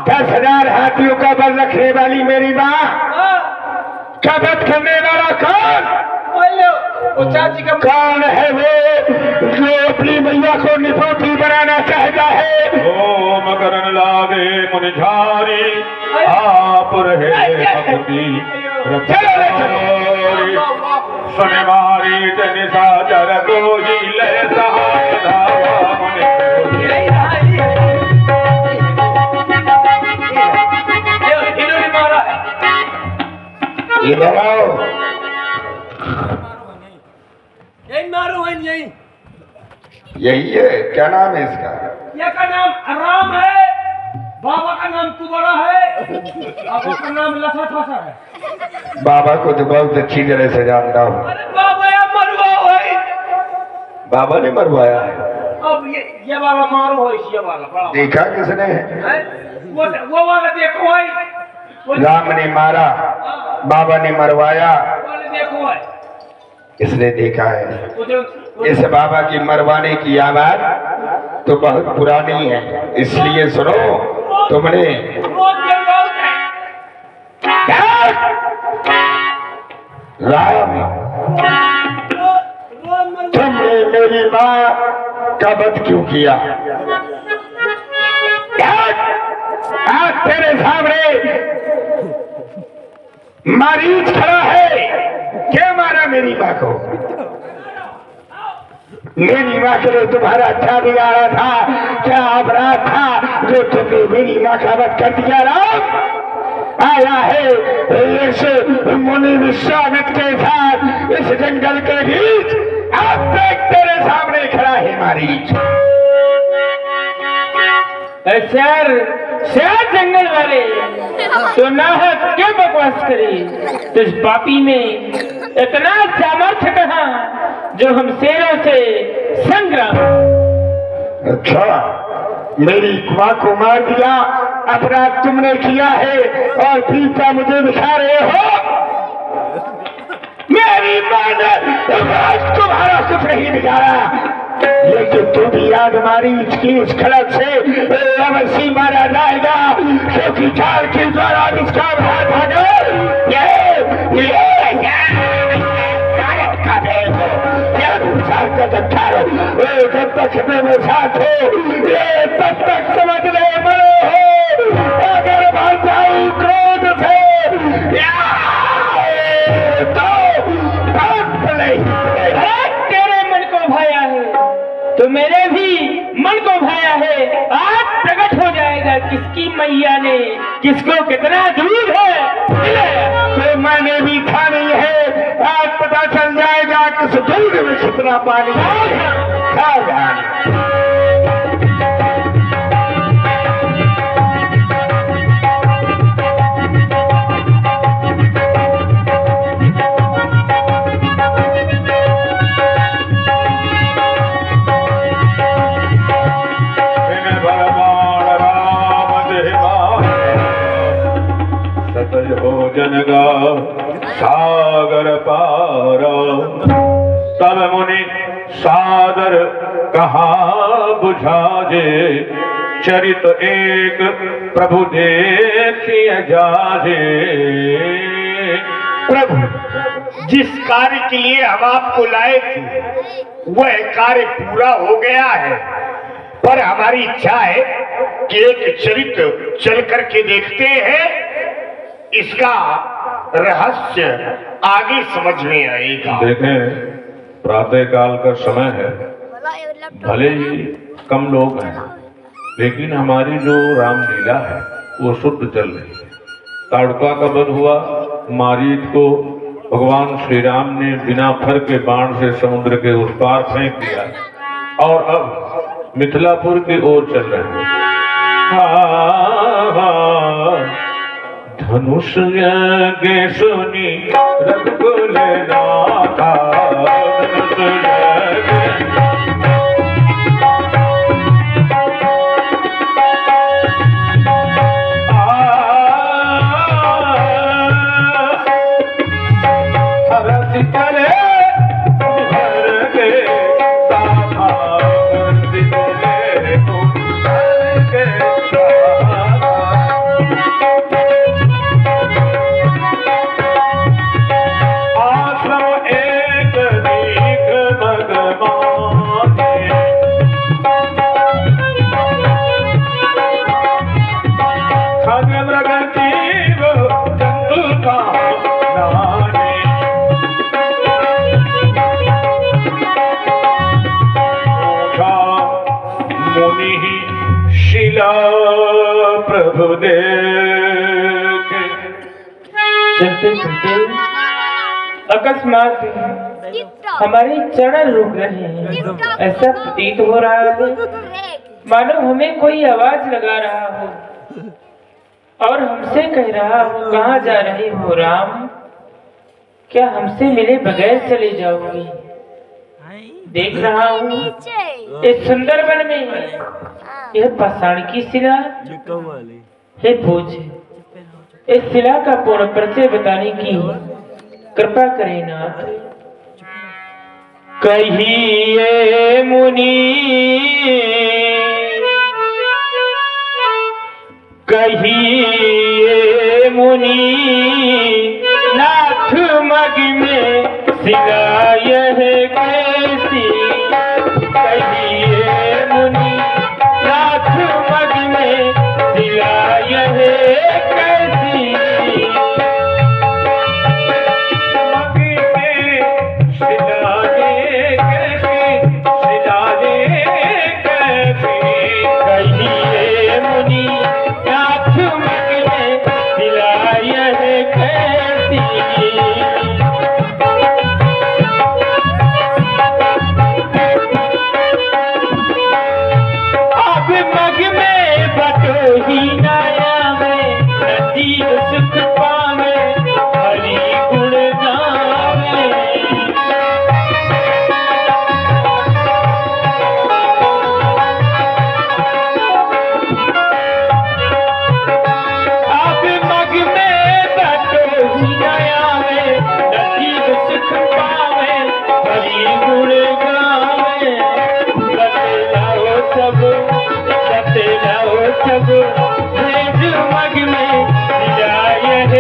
10,000 हाथियों का बल रखने वाली मेरी माँ का वध करने वाला कौन? चाची का कौन है वो जो अपनी मैया को निपोती बनाना चाहता है? ओ मकरन लागे मुनिझारी आप रहे भक्ति सुने मारी जन साजर को ही ले इधर आओ। यही मारो है यही। यही है, क्या नाम है इसका? ये का नाम राम है, बाबा का नाम कुबरा है, बाबा का नाम लसा ठसा है। बाबा को तो बहुत अच्छी तरह से जानता हूँ। अरे बाबा या मरवाओ है। बाबा ने मरवाया है। अब ये वाला मारो है, ये वाला बड़ा देखा किसने? वो वाला देखो है। राम ने मारा, बाबा ने मरवाया, वाले देखो है। इसने देखा है। इस बाबा की मरवाने की आवाज तो बहुत पुरानी है, इसलिए सुनो। तुमने राम, तुमने मेरी माँ का वध क्यों किया? आज तेरे सामने मरीज खड़ा है, क्या मारा मेरी माँ को? मेरी माँ के लिए तुम्हारा अच्छा बिगाड़ा था, क्या अपराध था जो तुमने मेरी माँ का वध कर दिया? राम आया है इस मुनि विश्वामित्र के साथ इस जंगल के बीच, अब तक तेरे सामने खड़ा है मरीज। शहर जंगल वाले तो ना है, क्या बकवास करी? तुझ पापी में इतना सामर्थ्य कहाँ जो हम शेरों से संग्राम? अच्छा, मेरी माँ को मार दिया, अपराध तुमने किया है और पीछा मुझे दिखा रहे हो। मेरी माँ ने तुम्हारा कुछ नहीं बिगाड़ा, लेकिन तू भी याद मारी इसकी उस खड़क से अवश्य मारा जाएगा, क्योंकि चाल के द्वारा इसका हाथ भागा। जब तक में साथ हो तब तक समझ ले मरो हो, अगर भर जाऊं क्रोध से तो तेरे मन को भाया है तो मेरे भी मन को भाया है। आज प्रकट हो जाएगा किसकी मैया ने किसको कितना दूध है। तो मैंने भी खानी है, आज पता चल जाएगा किस दूध में कितना पानी खा जाए। जनगा सागर पारा सब मुनि सादर कहा बुझाजे, चरित एक प्रभु देखिए जाजे। प्रभु, जिस कार्य के लिए हम आपको लाए थे वह कार्य पूरा हो गया है, पर हमारी इच्छा है कि एक चरित्र चल करके देखते हैं, इसका रहस्य आगे समझ में आएगा। देखें, प्रातः काल का समय है, भले ही कम लोग हैं, लेकिन हमारी जो रामलीला है वो शुद्ध चल रही है। ताड़का का वध हुआ, मारीच को भगवान श्री राम ने बिना फर के बाण से समुद्र के उस पार फेंक दिया, और अब मिथिलापुर की ओर चल रहे हैं। धनुष के सुनी रघुकुल नाथा, प्रभु देखे। चलते चलते अकस्मात हमारे चरण रुक रहे हैं। ऐसा प्रतीत हो रहा है मानो हमें कोई आवाज लगा रहा हो और हमसे कह रहा हो, कहाँ जा रहे हो राम? क्या हमसे मिले बगैर चले जाओगे? देख रहा हूँ इस सुंदर वन में यह पाषाण की शिला है। पूछ इस शिला का पूर्ण परिचय बताने की कृपा करें नाथ। कहिए मुनि, कहिए मुनि, नाथ मग में शिला यह कैसी? कहिए मुनि, नाथ मग में शिला यह कैसी? मग में शिला ये कैसी, शिला ये कैसी। कहिए मुनि, नाथ मग में शिला यह कैसी? अब मग में बटोही नया में नजीब सुख पावे, हरि गुण गावे। अब मग में बटोही नया में नजीब सुख पावे, हरि गुण गावे। बतलाओ सब, बतलाओ सब, भेज मग में शिला यह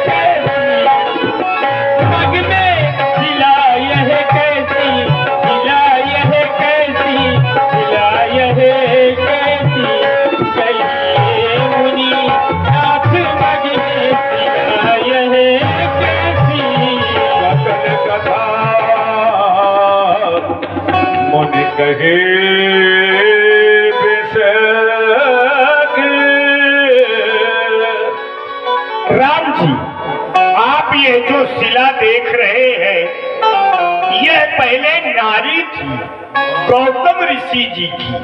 कैसी? मग में शिला यह कैसी? शिला यह कैसी? शिला यह कैसी? कहिए मुनि, नाथ मग में शिला यह कैसी? सकल कथा मुनि कहे राम जी, आप ये जो शिला देख रहे हैं, यह पहले नारी थी, गौतम ऋषि जी की।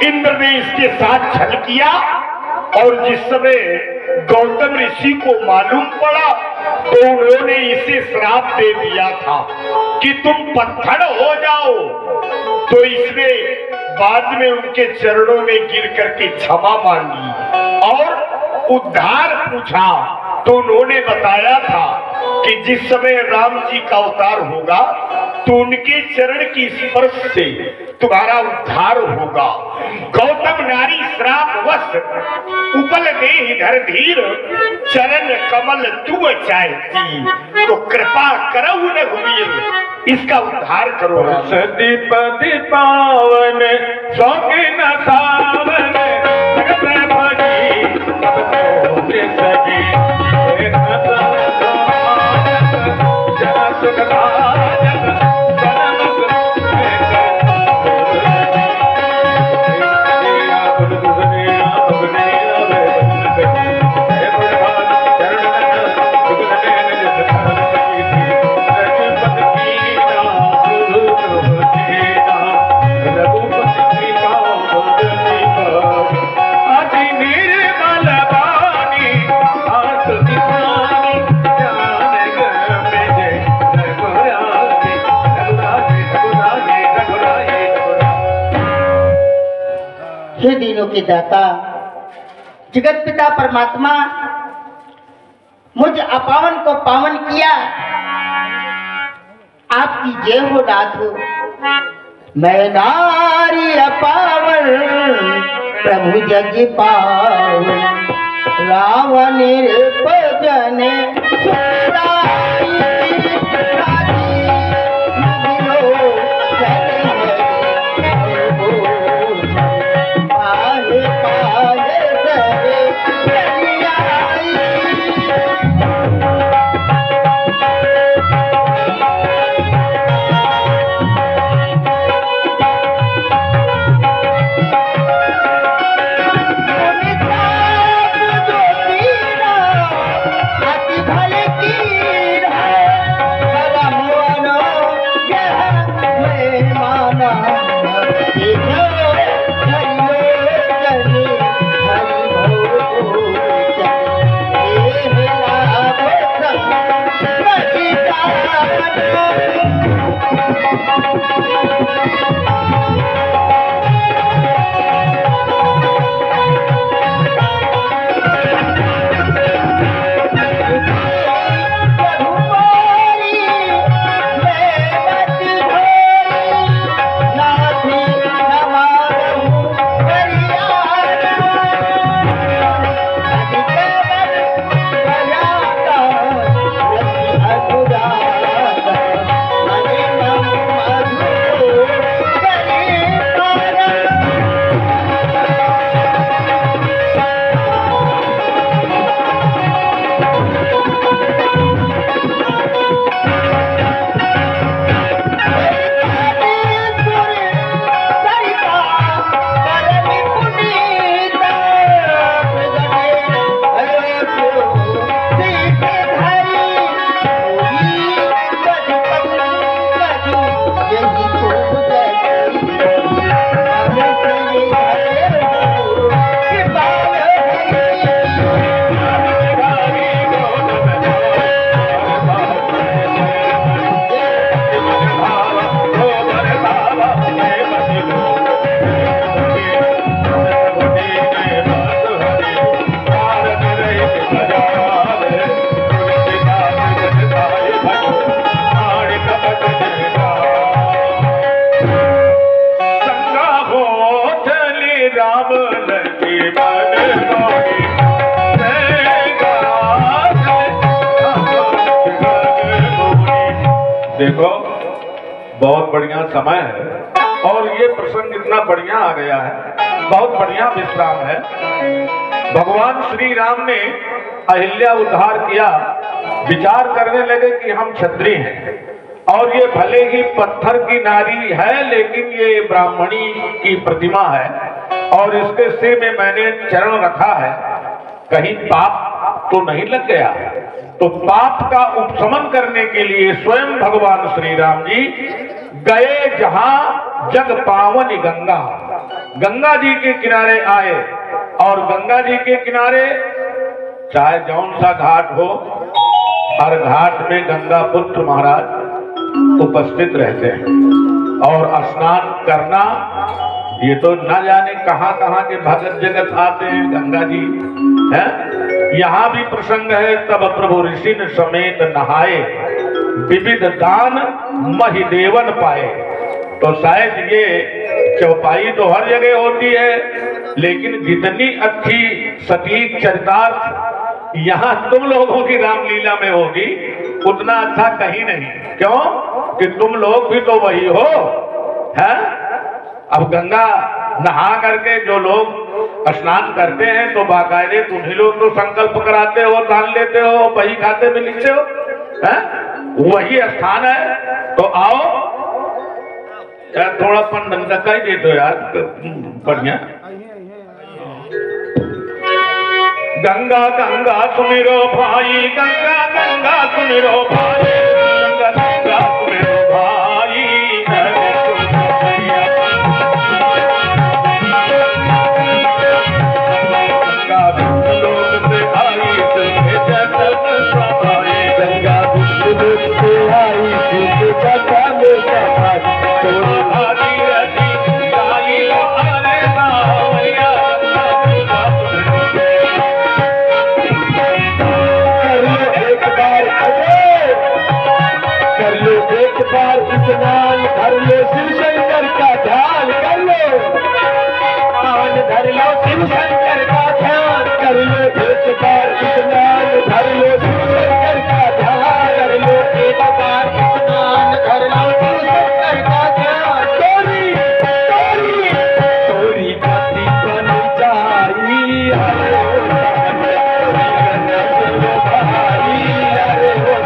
इंद्र ने इसके साथ छल किया और जिस समय गौतम ऋषि को मालूम पड़ा तो उन्होंने इसे श्राप दे दिया था कि तुम पत्थर हो जाओ। तो इसने बाद में उनके चरणों में गिर करके क्षमा मांगी और उद्धार पूछा। तो उन्होंने बताया था कि जिस समय राम जी का अवतार होगा तो उनके चरण की स्पर्श से तुम्हारा उद्धार होगा। गौतम नारी श्राप वश उपल देह धर धीर, चरण कमल तू चाहती, तो कृपा करो रघुवीर, इसका उद्धार करो। सदी पति पावन सौंगे न सावन, जगत भजी सगी हे दीनों के दाता, जगत पिता परमात्मा, मुझ अपावन को पावन किया, आपकी जय हो नाथ हो। मैं नारी अपावन, प्रभु जग पावन, रावण निर्भजन सुराई, देखो बहुत बढ़िया समय है और ये प्रसंग इतना बढ़िया आ गया है, बहुत बढ़िया विश्राम है। भगवान श्री राम ने अहिल्या उद्धार किया, विचार करने लगे कि हम क्षत्रिय हैं और ये भले ही पत्थर की नारी है लेकिन ये ब्राह्मणी की प्रतिमा है और इसके सिर में मैंने चरण रखा है, कहीं पाप तो नहीं लग गया। तो पाप का उपशमन करने के लिए स्वयं भगवान श्री राम जी गए जहां जग पावन गंगा, गंगा जी के किनारे आए और गंगा जी के किनारे चाहे जौन सा घाट हो, हर घाट में गंगा पुत्र महाराज उपस्थित रहते हैं और स्नान करना, ये तो न जाने कहां कहां के भगत जगत आते हैं गंगा जी है। यहाँ भी प्रसंग है, तब प्रभु ऋषि समेत नहाए, विविध दान महिदेवन पाए। तो शायद ये चौपाई तो हर जगह होती है, लेकिन जितनी अच्छी सटीक चरितार्थ यहाँ तुम लोगों की रामलीला में होगी उतना अच्छा कहीं नहीं। क्यों कि तुम लोग भी तो वही हो है। अब गंगा नहा करके जो लोग स्नान करते हैं तो बाकायदे तुम्ही लोग तो संकल्प कराते हो, दान लेते हो, बही खाते में लिखते हो है? वही स्थान है। तो आओ यार, थोड़ा पंडन का ही दे दो यार, बढ़िया। गंगा गंगा सुमिरो भाई, गंगा गंगा सुमिरो भाई, गंगा गंगा सुमिरो भाई, गंगा विष्णु लोक से आई सुखे जगत समाई, गंगा विष्णु लोक से आई सुखे जगत समाई, तोरी भागीरथी काली लो अरे सावरिया, स्नान कर लो, शिव शंकर का ध्यान कर लो, पावन धर लो, शिव शंकर का ध्यान कर लो, एक बार स्नान धर लो, शिव शंकर का ध्यान कर लो, एक बार स्नान कर लो, शिव शंकर का ध्यान। तोरी तोरी तोरी गति बन जाई, अरे ओ भाई, अरे ओ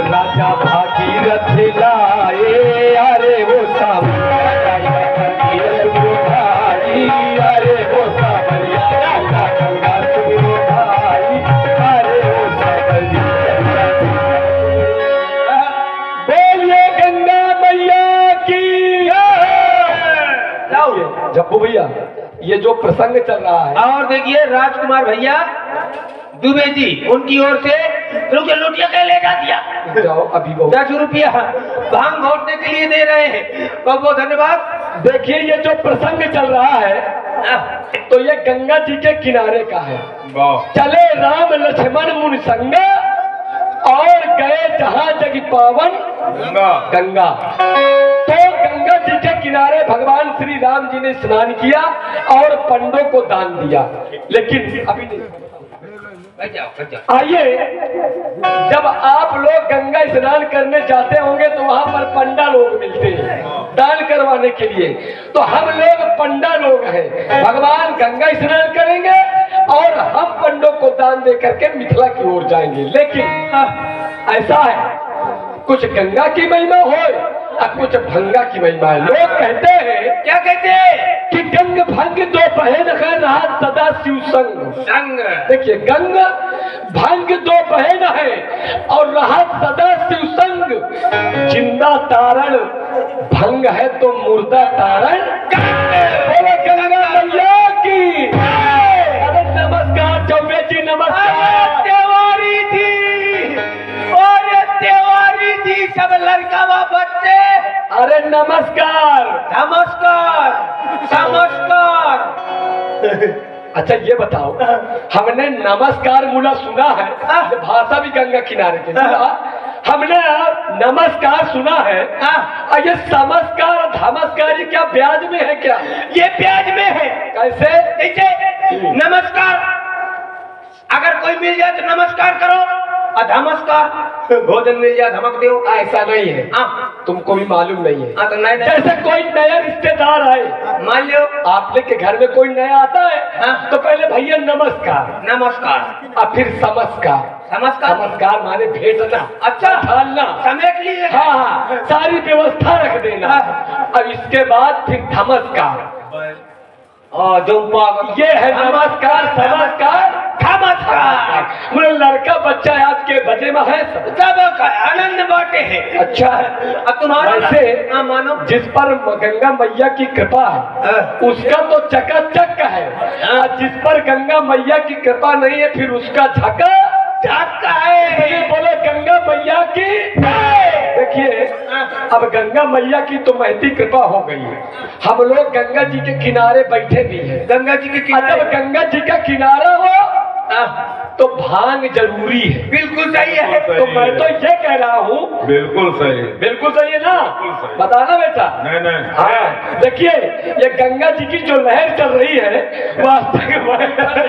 राजा भागीरथ लाए, अरे वो सावरिया, अरे वो सावरिया, गंगा गंगा सुमिरो भाई, अरे वो सावरिया। बोलिए गंगा मैया की। जब्बू भैया, ये जो प्रसंग चल रहा है, और देखिए राजकुमार भैया दुबे जी उनकी ओर से रुके लोटिया के ले जा दिया। जाओ अभी बहुत 10 रुपया भांग घोटने के लिए दे रहे हैं, बहुत बहुत धन्यवाद। देखिए ये जो प्रसंग चल रहा है तो ये गंगा जी के किनारे का है। चले राम लक्ष्मण मुनि संग और गए जहां जग पावन गंगा। तो गंगा जी के किनारे भगवान श्री राम जी ने स्नान किया और पंडों को दान दिया। लेकिन अभी नहीं, आइए, जब आप लोग गंगा स्नान करने जाते होंगे तो वहां पर पंडा लोग मिलते हैं दान करवाने के लिए। तो हम लोग पंडा लोग हैं, भगवान गंगा स्नान करेंगे और हम पंडों को दान दे करके मिथिला की ओर जाएंगे। लेकिन ऐसा है, कुछ गंगा की महिमा हो और कुछ भंगा की महिमा है। लोग कहते हैं, क्या कहते हैं कि गंग भंग दो बहन है, रहा सदा शिव संग संग। देखिए, गंग भंग दो बहन है और रहा सदा शिव संग। जिंदा तारण भंग है तो मुर्दा तारण। बोलो गंगा मैया की। अरे नमस्कार चौबे जी, नमस्कार तिवारी जी, और तिवारी जी सब लड़का व बच्चे, अरे नमस्कार नमस्कार नमस्कार। अच्छा ये बताओ, हमने नमस्कार मूला सुना है, ये भाषा भी गंगा किनारे की सुना, हमने नमस्कार सुना है, और ये समस्कार धमस्कार ये क्या ब्याज में है क्या? ये ब्याज में है। कैसे? जैसे नमस्कार अगर कोई मिल जाए तो नमस्कार करो, और धमस्कार भोजन मिल जाए धमक दो। ऐसा नहीं है, तुमको भी मालूम नहीं है। तो नहीं जैसे कोई नया रिश्तेदार आए, मान लो आपने के घर में कोई नया आता है, तो पहले भैया नमस्कार, नमस्कार, और फिर समस्कार। नमस्कार नमस्कार माने भेंटना, अच्छा ढालना, समेट लीजिए। हाँ, सारी व्यवस्था रख देना, और इसके बाद फिर धमस्कार। जो ये है नमस्कार, समस्कार, धमस्कार। मुझे लड़का बच्चा आज के बजे में है, सब आनंद बांटे हैं। अच्छा है। अब तुम्हारा वैसे मानो जिस पर गंगा मैया की कृपा है उसका तो चकाचक है, और जिस पर गंगा मैया की कृपा नहीं है फिर उसका झका झका है। ये बोलो गंगा मैया की। देखिए अब गंगा मैया की तो महती कृपा हो गई है, हम लोग गंगा जी के किनारे बैठे भी हैं। गंगा जी के किनारे, जब गंगा जी का किनारा हो तो भांग जरूरी है। बिल्कुल सही है। तो मैं तो ये कह रहा हूँ, बिल्कुल सही, बिल्कुल सही है ना? बिल्कुल सही। बताना बेटा। नहीं हाँ, देखिए ये गंगा जी की जो लहर चल रही है वास्तविक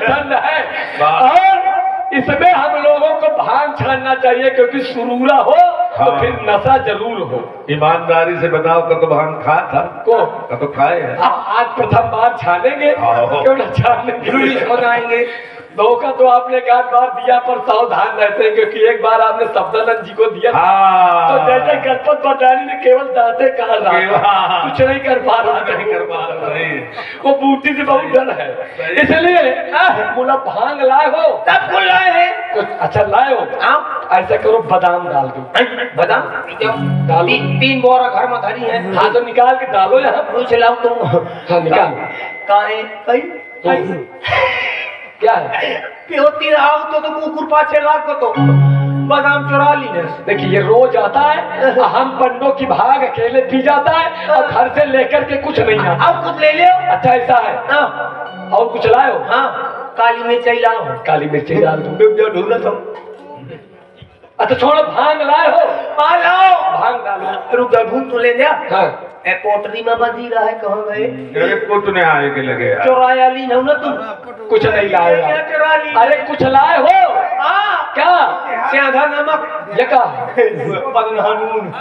ठंड है, और इसमें हम लोगों को भांग छानना चाहिए, क्योंकि सुरूरा हो तो फिर नशा जरूर हो। ईमानदारी से बताओ कब भांग खा था को तो खाए है। आज प्रथम बार छानेंगे, क्यों न छानेंगे, बनाएंगे। धोखा तो आपने एक बार दिया पर सावधान रहते हैं, क्योंकि एक बार आपने शब्दानंद जी को दिया तो जैसे गणपत भंडारी ने केवल दांते कहा रहा, कुछ नहीं कर पा रहा, वो बूटी से बहुत डर है, इसलिए बोला भांग लाए हो, सब कुछ लाए हैं। अच्छा लाए हो, ऐसा करो बादाम डाल दो। बादाम डालो, तीन बोरा घर में धरी है। हाँ तो निकाल के डालो यहाँ, पूछ लाओ तुम। हाँ निकाल। क्या है? होती रहा तो कुकुर पाछे लाख तो बादाम चुरा ली ने। देखिए ये रोज आता है, हम पंडों की भाग अकेले पी जाता है, और घर से लेकर के कुछ नहीं आता। अब कुछ ले ले। अच्छा ऐसा है, और कुछ लाए हो? हाँ, काली मिर्च लाओ। काली मिर्ची डाल दो। ढूंढना था। अच्छा छोड़ो, भांग लाए हो? हाँ लाओ। भांग डालो। रुक ढूंढ तो ले दिया। हाँ पोटरी में बंधी रहा है, कहाँ गए? कुछ नहीं आए के लगे चुराया ली ना तुम? कुछ नहीं लाए। चुरा ली। अरे कुछ लाए हो? क्या? स्याधा नमक। ये का? बदनून।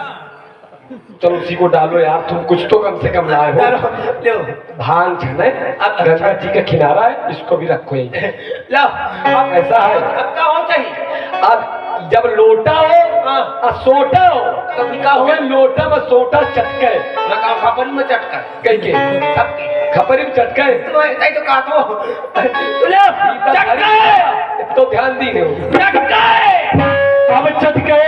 चलो उसी को डालो यार, तुम कुछ तो कम से कम लाए हो। भांग छने, अब गंगा जी का किनारा है, इसको भी रखो यहीं। लो अब ऐसा है, अब क्या हो चाहिए? अब जब लोटा हो और सोटा हो, कभी का हो? लोटा में सोटा चटके, खपरी में चटका कहीं के सबके खपरी में चटके तो काटो। तो ध्यान दी अब चटके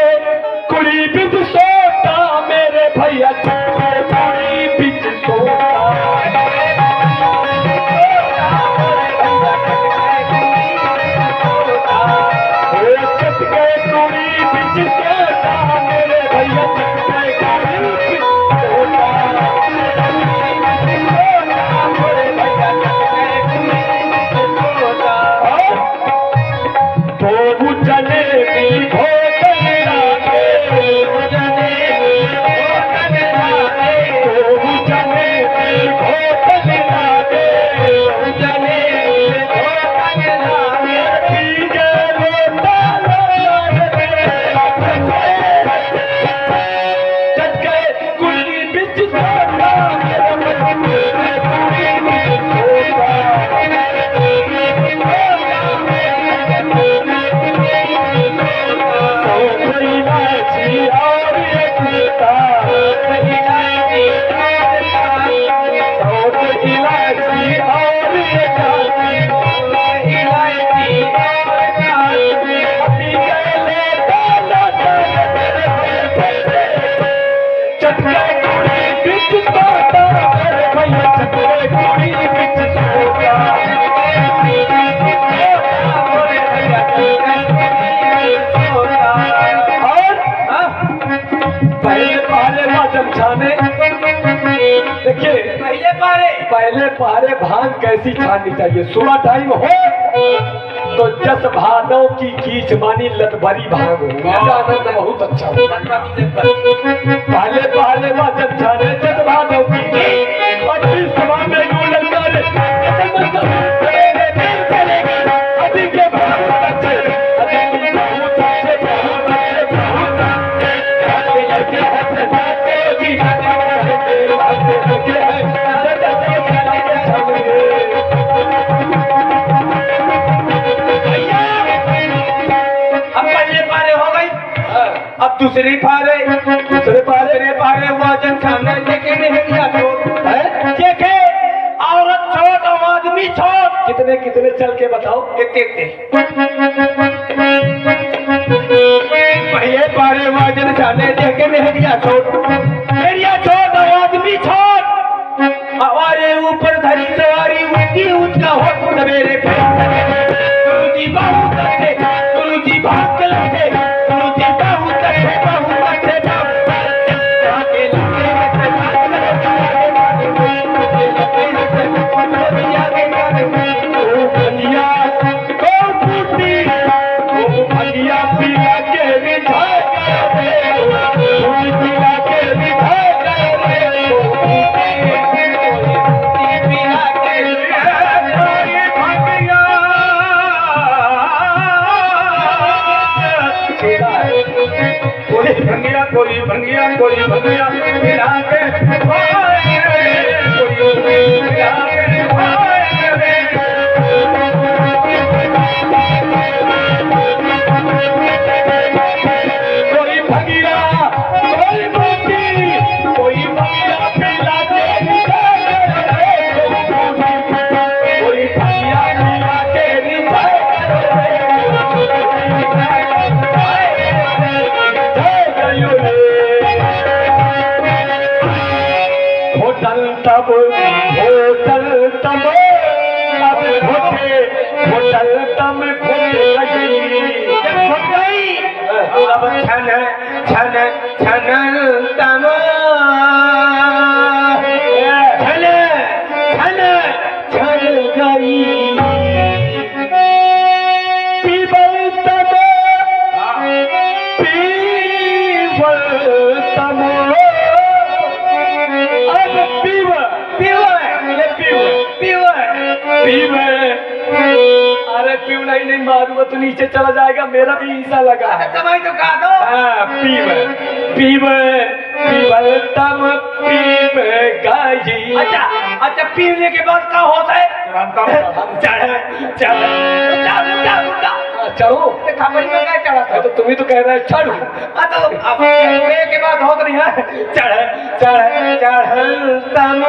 कुड़ी बिच सोटा, मेरे भैया चटके कुड़ी बिच सोटा। पहले पहरे भांग कैसी छाननी चाहिए? सुबह टाइम हो तो जस भादों की कीच मानी लत भरी भांग हो, आनंद बहुत अच्छा हो। पहले पहले जब छाने जस भादों की कीच और इस समय में यूं लगता है अधिक के बहुत अच्छे, अधिक बहुत अच्छे, बहुत अच्छे, बहुत अच्छे अब दूसरी पारे वजन खाने लेकिन देखे औरत छोट और आदमी छोट। कितने कितने चल के बताओ? पहले पारे वजन खाने देखे मेहरिया छोट और आदमी छोट। हमारे ऊपर धरी सवारी उसकी उसका हो सवेरे गुरुजी बहुत अच्छे, गुरुजी बहुत अच्छे, गुरुजी बहुत अच्छे, बहुत अच्छे, कोई भंगिया मिला के नहीं मारूंगा तो नीचे चला जाएगा, मेरा भी ईसा लगा है। समय तो कहा दो। तम गाजी। अच्छा पीने के बाद क्या होता है? चढ़ो खबरी में क्या चढ़ा था? तो तुम ही तो कह रहे हो चढ़ो। तो अब के बाद होता नहीं है। चढ़ तम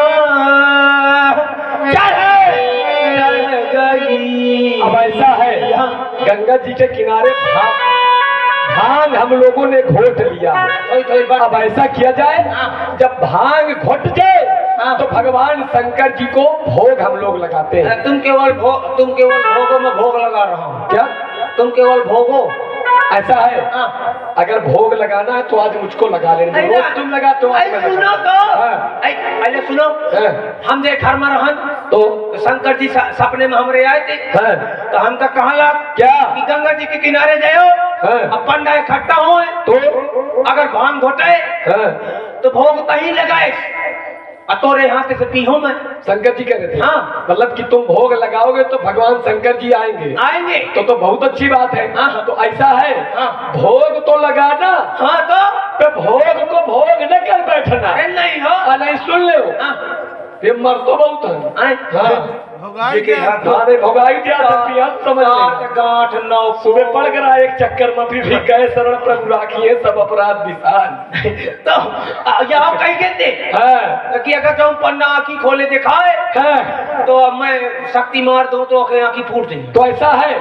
अब ऐसा है, गंगा जी के किनारे भांग हम लोगों ने घोट लिया। अब ऐसा किया जाए, जब भांग घोट जाए तो भगवान शंकर जी को भोग हम लोग लगाते हैं। तुम केवल भोगों में भोग लगा रहा हूँ क्या? तुम केवल भोगो, ऐसा है। अगर भोग लगाना है तो आज मुझको लगा लेना, रोज तुम लगाते हो। सुनो तो, पहले सुनो। हम जे घर में रहन तो शंकर जी सपने में हमरे आए थे। तो हम तो कहला क्या कि गंगा जी के किनारे जाओ, अब पंडा इकट्ठा हो तो अगर भांग घोटे तो भोग कहीं लगाए तोरे हाथ से पीहो में। शंकर जी कह रहे थे। हाँ, मतलब कि तुम भोग लगाओगे तो भगवान शंकर जी आएंगे तो बहुत अच्छी बात है। हाँ, तो ऐसा है। हाँ, भोग तो लगाना। हाँ, तो भोग को भोग न कर बैठना। नहीं हो, नहीं सुन ले। ये मर तो बहुत है। भोगाई दिया समझ गांठ नौ सुबह पड़ गया एक चक्कर में भी गए शरण प्रभु राखिए सब अपराध विशाल। तो यहाँ कहीं कहते कि अगर तुम पन्ना आँखी खोले दिखाए तो मैं शक्ति मार दूं तो आँखी फूट देंगी। तो ऐसा है,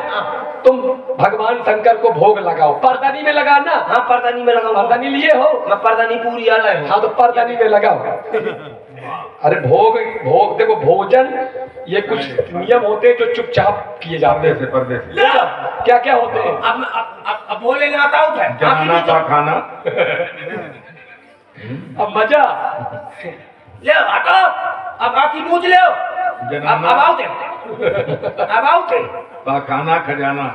तुम भगवान शंकर को भोग लगाओ। परदानी में लगाना। हाँ, परदानी में लगाओ। परदानी लिए हो? मैं परदानी पूरी आला हूँ। हाँ, तो परदानी में लगाओ। अरे भोग देखो, भोजन ये कुछ नियम होते हैं जो चुपचाप किए जाते हैं। पर्दे से क्या क्या होते हैं? अब बोले ना आता है जनाना का खाना। अब मजा ले हटो। अब आकी पूछ ले अब आओ थे अब आओ थे पाखाना खजाना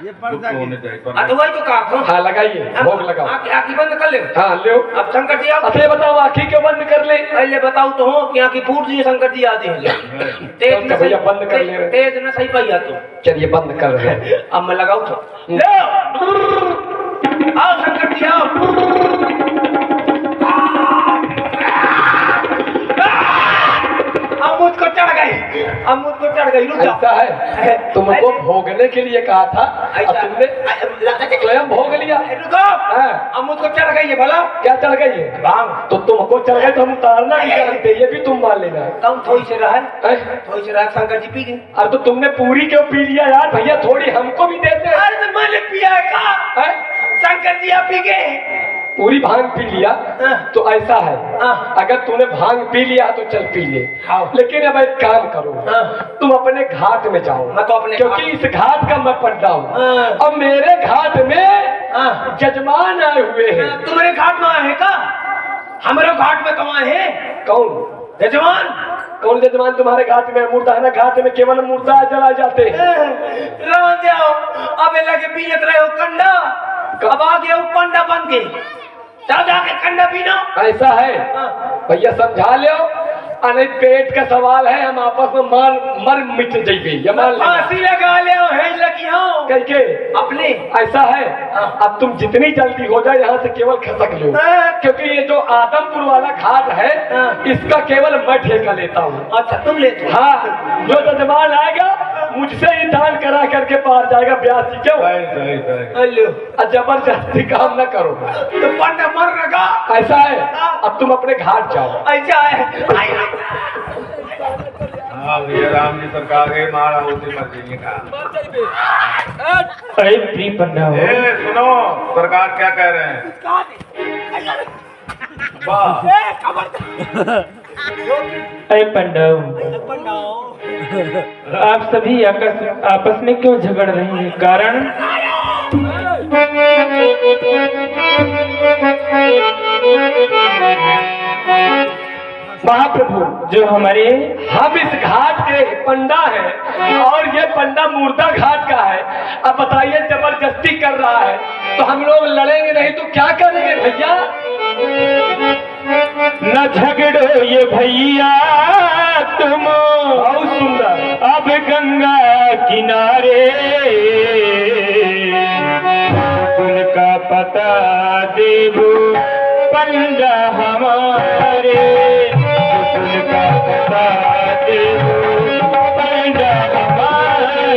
ये गुप्त होने चाहिए तो वही तो कहा था। हाँ लगाइए, भोग लगाओ। आकी बंद कर ले। हाँ लो। अब शंकर जी आओ। अच्छा बताओ आखी क्यों बंद कर ले? पहले बताओ तो हो कि आकी फूट जी शंकर जी आते हैं तेज न भैया बंद कर ले। तेज न सही पाई तो चलिए बंद कर रहे हैं। अब मैं लगाऊं तो ले आओ शंकर जी आओ। मुझको चढ़ गई, अब मुझको चढ़ गई। रुक ऐसा है, तुमको भोगने के लिए कहा था और तुमने स्वयं भोग लिया। रुको, अब मुझको चढ़ गई है। भला क्या चढ़ गई है? भांग। तो तुमको चढ़ गई तो हम उतारना नहीं जानते, ये भी तुम मान लेना। तुम थोड़ी से रहा थोड़ी से रहा शंकर जी पी गए। अरे तो तुमने पूरी क्यों पी लिया यार? भैया थोड़ी हमको भी देते। अरे तो मैंने पिया है, शंकर जी आप पी गए। पूरी भांग पी लिया तो ऐसा है, अगर तूने भांग पी लिया तो चल पी ले, लेकिन अब एक काम करो, तुम अपने घाट में जाओ। मैं तो अपने क्योंकि इस घाट का मैं पंडा हूँ और मेरे घाट में जजमान आए हुए हैं। तुम्हारे घाट में आए हैं का? हमारे घाट में कौन है? कौन जजमान? कौन जजमान तुम्हारे घाट में? मुर्दाना घाट में केवल मुर्दा जलाए जाते हैं। जाओ अब लगे पीने रहे हो कंडा, अब आ गया कंडा बन के जाके कंडा पीना। ऐसा है भैया, समझा लो। अरे पेट का सवाल है, हम आपस में मर मिट जाइए। फांसी लगा ले लगी हो कैके अपने। ऐसा है, अब तुम जितनी जल्दी हो जाए यहाँ से केवल खसक लो, क्योंकि ये जो आदमपुर वाला घाट है इसका केवल मैं ठेका लेता हूँ। अच्छा तुम लेते? हाँ, जो जजमान आएगा मुझसे ही दान करा करके पार जाएगा। ब्यासी क्यों? जबरदस्ती काम न करो तो पंडा मर रखा। ऐसा है, अब तुम अपने घाट जाओ। ऐसा है राम जी सरकार के मारा होती मर का। अरे प्री पंडा हो, सुनो सरकार क्या कह रहे हैं। अरे पंडा आप सभी आपस में क्यों झगड़ रहे हैं? कारण? महाप्रभु, जो हमारे हम इस घाट के पंडा हैं और ये पंडा मुर्दा घाट का है। अब बताइए, जबरदस्ती कर रहा है तो हम लोग लड़ेंगे नहीं तो क्या करेंगे भैया? न झगड़ो ये भैया तुम, बहुत सुंदर। अब गंगा किनारे उनका पता देवो पंडा हमारे, उनका पता देवो पंडा हमारे।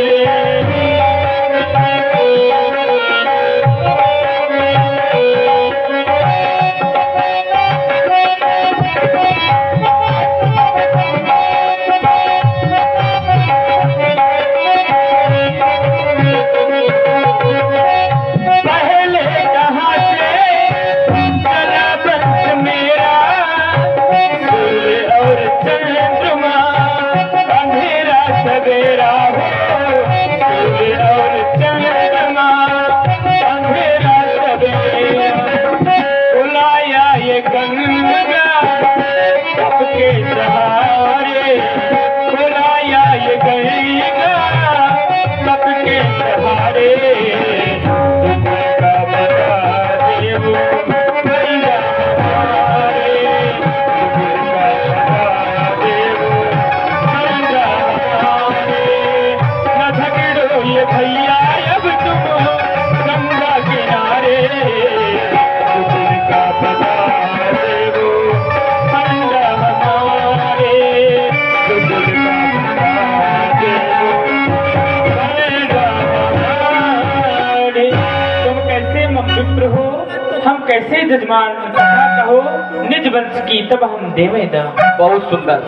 कैसे जजमान कथा कहो निज वंश की तब हम देवे दा। बहुत सुंदर।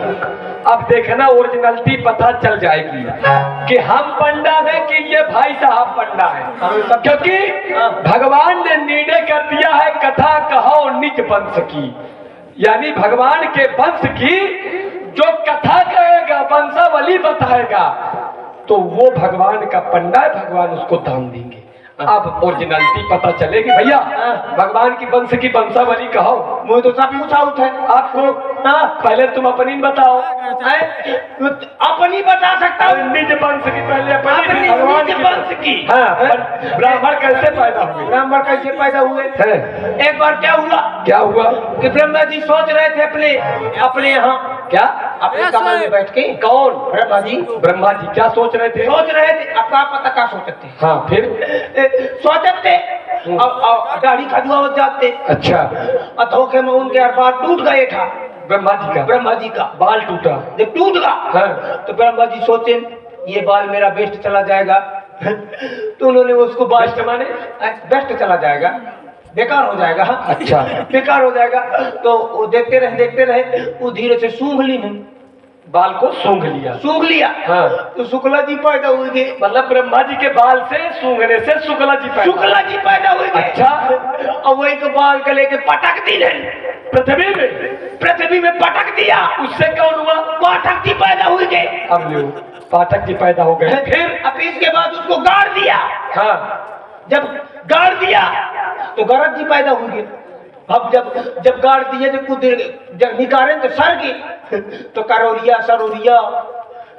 अब देखना ओरिजिनलिटी पता चल जाएगी कि हम पंडा है कि ये भाई साहब पंडा है, क्योंकि भगवान ने निर्णय कर दिया है कथा कहो निज वंश की, यानी भगवान के वंश की जो कथा कहेगा, वंशावली बताएगा, तो वो भगवान का पंडा है, भगवान उसको दान देंगे। अब ओरिजिनलिटी पता चलेगी भैया। भगवान की वंश की वंशावली कहो। मुझे तो सब कुछ आउट है। आपको हाँ। पहले तुम अपनी बताओ। अपनी बता सकता हूँ। निज वंश की पहले अपनी निज वंश की। हाँ, ब्राह्मण कैसे पैदा हुए? ब्राह्मण कैसे पैदा हुए? एक बार क्या हुआ कि ब्रह्मा जी सोच रहे थे अपने यहाँ क्या अपने कमल में बैठ के। कौन? ब्रह्मा जी क्या सोच रहे थे? आपका पता क्या सोचते? हाँ, फिर सोचते और दाढ़ी खजुआ जाते। अच्छा, धोखे में उनके बाल टूट गए था। ब्रह्मा जी का बाल टूटा। जब टूट गया हाँ। तो ब्रह्मा जी सोचे ये बाल मेरा वेस्ट चला जाएगा। तो उन्होंने उसको बेस्ट माने वेस्ट चला जाएगा, बेकार हो जाएगा। अच्छा, बेकार हो जाएगा। तो वो देखते रहे वो धीरे से सूंघ ली नहीं, बाल को सूंघ लिया। हाँ। तो शुक्ला जी पैदा हुए। मतलब ब्रह्मा जी के बाल से सूंघने से शुक्ला जी पैदा हुए। अच्छा, और वही के बाल को लेके पटक दी पृथ्वी में पटक दिया। उससे कौन हुआ? पाठक जी पैदा हुए। अब लो पाठक जी पैदा हो गए। फिर अब इसके बाद उसको गाड़ दिया। हाँ, जब गाड़ दिया तो गरज जी पैदा हुए। अब जब गाड़ दिए तो कुछ जब निकाले तो सर की तो सरोरिया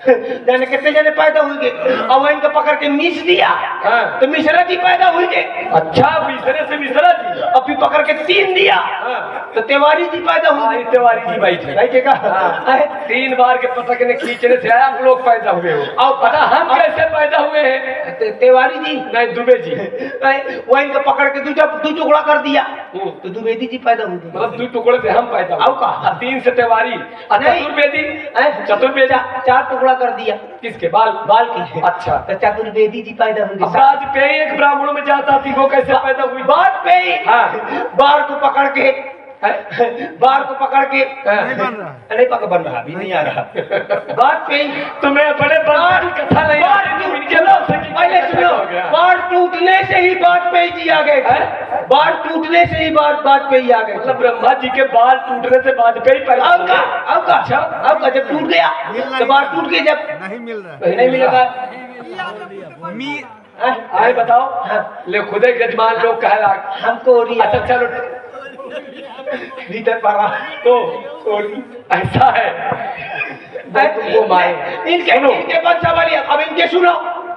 जाने कितने जने पैदा हुए। और वहीं को पकड़ के मिस दिया। हाँ। तो मिश्रा जी पैदा हुए। अच्छा, मिश्रे से मिश्रा जी। अब भी पकड़ के 3 दिया। हाँ। तो तिवारी जी पैदा हुए। तिवारी जी बैठे। हाँ। 3 बार के पटकने खींचने से आप लोग पैदा हुए हो। और पता हम कैसे पैदा हुए हैं? तिवारी जी नहीं, दुबे जी। वहीं को पकड़ के दो टुकड़ा कर दिया तो द्विवेदी जी पैदा हुए। मतलब 2 टुकड़े से हम पैदा हुए। अब कहा 3 से तिवारी। चतुर्वेदी 4 टुकड़ा कर दिया। किसके? बाल की। अच्छा, तो चतुर्वेदी जी पैदा हुए। वाजपेयी एक ब्राह्मणों में जाता थी, वो कैसे पैदा हुई? वाजपेयी। हाँ। बाल को पकड़ के नहीं बन रहा, अभी नहीं आ रहा। वाजपेयी तुम्हें बड़े बाल कथा नहीं पहले सुनो। बाल टूटने से ही वाजपेयी जी आ गए। बाल टूटने से ही वाजपेयी आ गए। मतलब ब्रह्मा जी के बाल टूटने से वाजपेयी पैदा हुए। अब जब टूट गया तो बाल टूट गए। जब नहीं मिलेगा आए बताओ। ले खुदे गजमान लोग कह रहा हमको। अच्छा चलो, भीतर पड़ा तो ऐसा है तुमको मारे। इनके बच्चा वाली। अब इनके सुनो।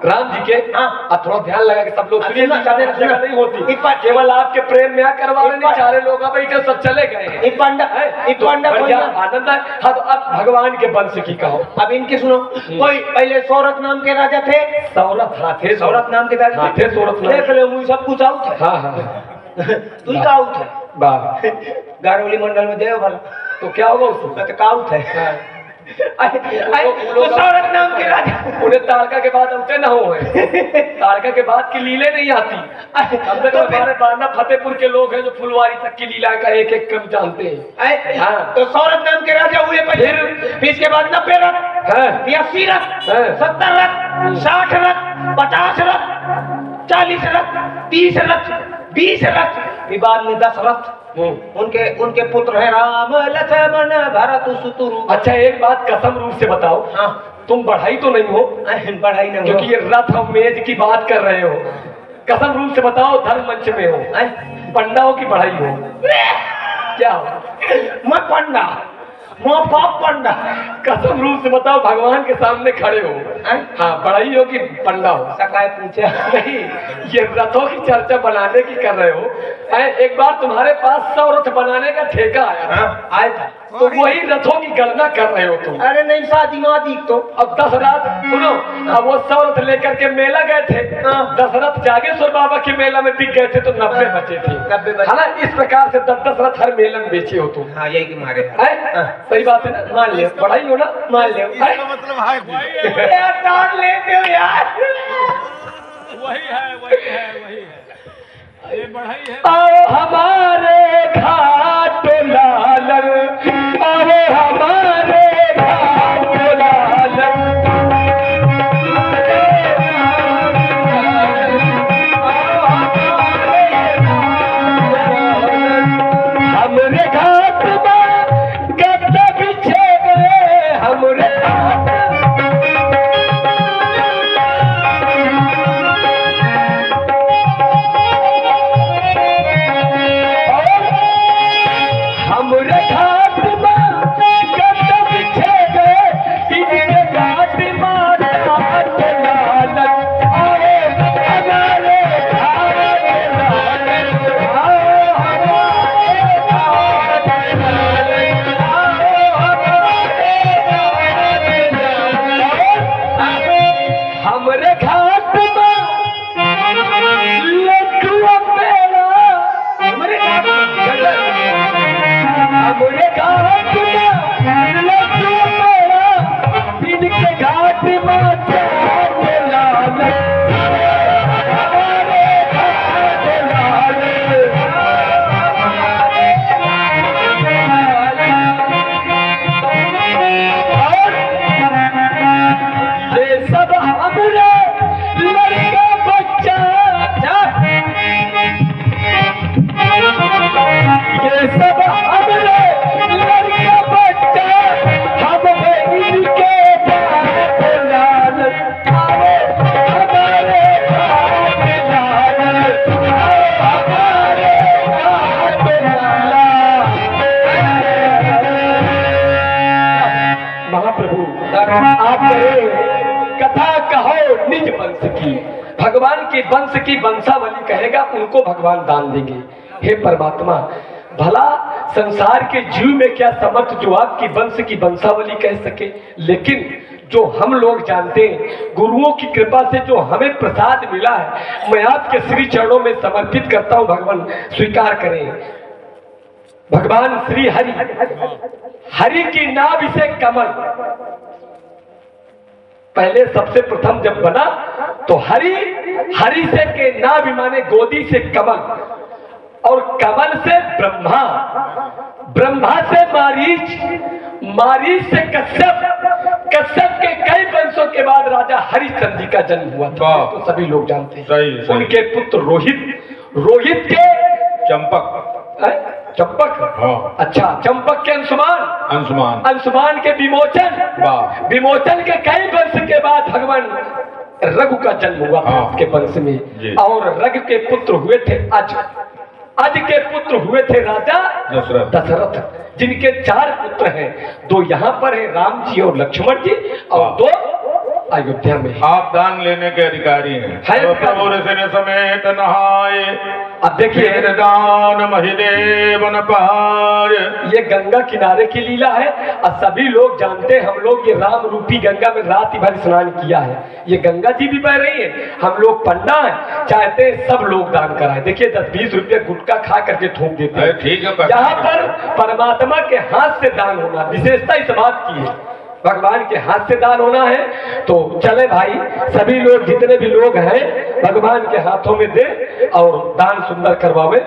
राम जी के। हाँ। अब थोड़ा ध्यान लगा कि सब लोग सुनिए। सुना नहीं होती केवल आपके प्रेम में करवा रहे। 4 लोग बैठे सब चले गए। पंडा आनंद है। हाँ, तो अब भगवान के वंश की कहो। अब इनके सुनो। कोई पहले सौरथ नाम के राजा थे। सौरथ नाम के राजा थे। सौरथ देख लो, मुझे सब कुछ आउट है। हाँ। तू का आउट है? गारोली मंडल में देव भला तो क्या होगा उसको? तो का आउट है। तो सौरथ नाम के राजा। उन्हें तारका के बाद उठे ना हो। तारका के बाद की लीले नहीं आती। हम तक हमारे बांदा फतेहपुर के लोग हैं जो फुलवारी तक की लीला का एक कम जानते हैं। हाँ। तो सौरथ नाम के राजा हुए। फिर इसके बाद 90 रथ, 80 रथ, 70 रथ, 60 रथ, 50 रथ, 40 रथ, 30 रथ, 20 रथ। विवाद में 10 रथ। उनके पुत्र है राम लक्ष्मण भरत शत्रुघ्न। अच्छा, एक बात कसम रूप से बताओ। हाँ। तुम बढ़ाई तो नहीं हो? बढ़ाई नहीं, क्योंकि ये रथ और मेज की बात कर रहे हो। कसम रूप से बताओ, धर्म मंच में हो, पंडाओं की बढ़ाई हो? क्या हो? मैं पंडा, मैं बाप पंडा। कसम रूप से बताओ, भगवान के सामने खड़े हो। हाँ, बढ़ाई हो कि पंडा हो? सकाय पूछे नहीं, ये रथों की चर्चा बनाने की कर रहे हो। एक बार तुम्हारे पास 100 रथ बनाने का ठेका आया था। तो वही रथों की गणना कर रहे हो तुम। अरे नहीं, शादी मादी तो अब 10 रथ सुनो। अब वो 100 रथ लेकर के मेला गए थे। 10 रथ जागेश्वर बाबा के मेला में बिक गए थे तो 90 बचे थे। 90 बचे। हाँ, इस प्रकार से 10-10 रथ हर मेले में बेचे हो तुम। हाँ, यही के मारे सही बात है ना? मान ले, बढ़ाई हो ना? मान ले। मतलब है यार लेते हो यार। वही है ये बढ़ाई है। आओ हमारे घाट लालन, आओ हमारे घाट लालन, हमरे घाट में गद्दा बिछे गए। हमरे हमरे घाट में भगवान के वंश की वंशावली कहेगा, उनको भगवान दान देंगे। हे परमात्मा, भला संसार के जीव में क्या समर्थ जो आपकी वंश की वंशावली कह सके, लेकिन जो हम लोग जानते हैं, गुरुओं की कृपा से जो हमें प्रसाद मिला है, मैं आपके श्री चरणों में समर्पित करता हूं। भगवान स्वीकार करें। भगवान श्री हरि, हरि की नाभि से कमल पहले सबसे प्रथम जब बना तो हरि, हरि से के नाभि माने गोदी से कमल, और कमल से ब्रह्मा, ब्रह्मा से मारीच, मारीच से कश्यप, कश्यप के कई वंशों के बाद राजा हरिश्चंद्र जी का जन्म हुआ था, तो सभी लोग जानते हैं। सही। उनके पुत्र रोहित, रोहित के चंपक, चंपक, हाँ। अच्छा, चंपक के अंशुमान, अंशुमान, अंशुमान के विमोचन, वाह। विमोचन के कई वंश के बाद भगवान रघु का जन्म हुआ था, हाँ। उसके वंश में। और रघु के पुत्र हुए थे अज, अज के पुत्र हुए थे राजा दशरथ, दशरथ, जिनके 4 पुत्र हैं। 2 यहाँ पर है, राम जी और लक्ष्मण जी, और 2 अयोध्या में। आप दान लेने के अधिकारी हैं। प्रभु ऋषि समेत नहाए, अब देखिए दान महिदेव न पार। ये गंगा किनारे की लीला है, और सभी लोग जानते हैं, हम लोग ये राम रूपी गंगा में रात भर स्नान किया है। ये गंगा जी भी बह रही है, हम लोग पंडा हैं, चाहते हैं सब लोग दान कराएं। देखिए 10-20 रुपये गुटखा खा करके थूक देते हैं। ठीक है। यहाँ पर परमात्मा के हाथ से दान होना, विशेषता इस बात की है, भगवान के हाथ से दान होना है। तो चले भाई, सभी लोग जितने भी लोग हैं भगवान के हाथों में दे और दान सुंदर करवावे।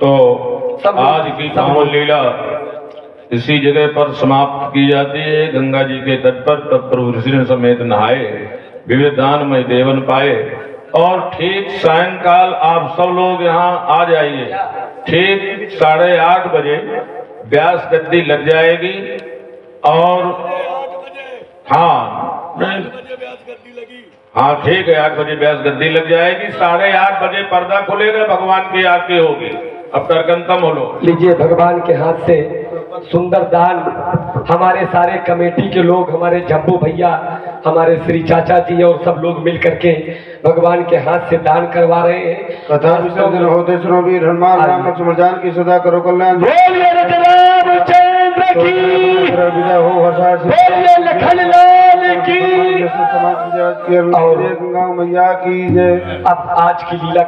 तो आज की पावन लीला इसी जगह पर समाप्त की जाती है। गंगा जी के तट पर तब प्रभु ऋषि समेत नहाए, विविध दानमय देवन पाए। और ठीक सायंकाल आप सब लोग यहाँ आ जाइए। ठीक 8:30 बजे व्यास गद्दी लग जाएगी। और हाँ हाँ ठीक है, 8 बजे व्यास गद्दी लग जाएगी। 8:30 बजे पर्दा खुलेगा, भगवान की आरती होगी। अब करकंतम हो लो। लीजिए भगवान के हाथ से सुंदर दान। हमारे सारे कमेटी के लोग, हमारे जब्बू भैया, हमारे श्री चाचा जी और सब लोग मिल करके भगवान के हाथ से दान करवा रहे हैं। कथा विसर्जन होते श्रोवीर हनुमान राम लक्ष्मण जानकी सदा करो कल्याण। बोलिए रामचंद्र की, विदा हो हर्षास, बोलिए लखन लाल की, समाज की जय, और गंगा मैया की जय। अब आज की लीला